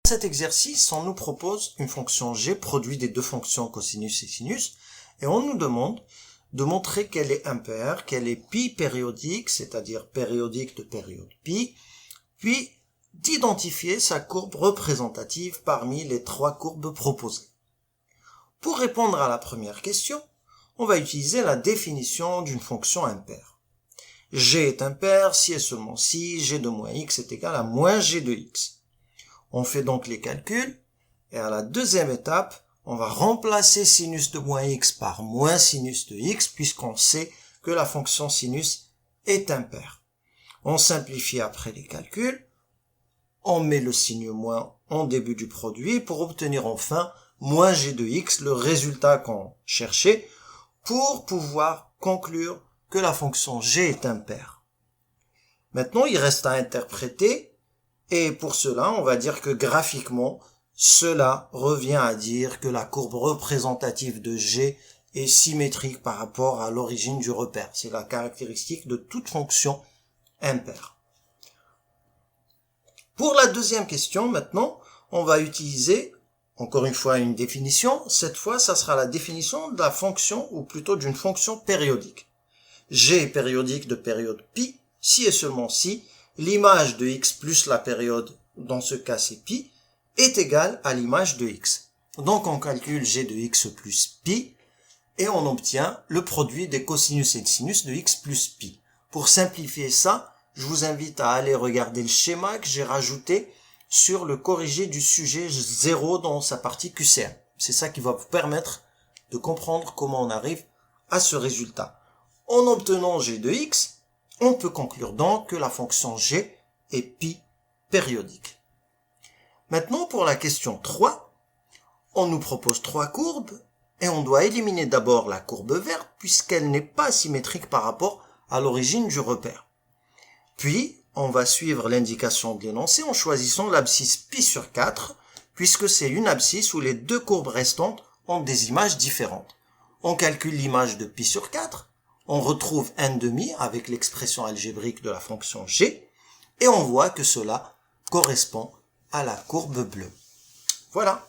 Cet exercice, on nous propose une fonction g produit des deux fonctions cosinus et sinus, et on nous demande de montrer qu'elle est impaire, qu'elle est pi périodique, c'est-à-dire périodique de période pi, puis d'identifier sa courbe représentative parmi les trois courbes proposées. Pour répondre à la première question, on va utiliser la définition d'une fonction impaire. G est impaire si et seulement si g de moins x est égal à moins g de x. On fait donc les calculs, et à la deuxième étape, on va remplacer sinus de moins x par moins sinus de x, puisqu'on sait que la fonction sinus est impaire. On simplifie après les calculs, on met le signe moins en début du produit pour obtenir enfin moins g de x, le résultat qu'on cherchait, pour pouvoir conclure que la fonction g est impaire. Maintenant, il reste à interpréter, et pour cela, on va dire que graphiquement, cela revient à dire que la courbe représentative de g est symétrique par rapport à l'origine du repère. C'est la caractéristique de toute fonction impaire. Pour la deuxième question, maintenant, on va utiliser, encore une fois, une définition. Cette fois, ça sera la définition de la fonction, ou plutôt d'une fonction périodique. G est périodique de période pi, si et seulement si l'image de x plus la période, dans ce cas c'est pi, est égale à l'image de x. Donc on calcule g de x plus pi, et on obtient le produit des cosinus et des sinus de x plus pi. Pour simplifier ça, je vous invite à aller regarder le schéma que j'ai rajouté sur le corrigé du sujet 0 dans sa partie QCM. C'est ça qui va vous permettre de comprendre comment on arrive à ce résultat. En obtenant g de x, on peut conclure donc que la fonction g est pi périodique. Maintenant, pour la question 3, on nous propose trois courbes et on doit éliminer d'abord la courbe verte puisqu'elle n'est pas symétrique par rapport à l'origine du repère. Puis, on va suivre l'indication de l'énoncé en choisissant l'abscisse pi sur 4 puisque c'est une abscisse où les deux courbes restantes ont des images différentes. On calcule l'image de pi sur 4, on retrouve 1/2 avec l'expression algébrique de la fonction g, et on voit que cela correspond à la courbe bleue. Voilà.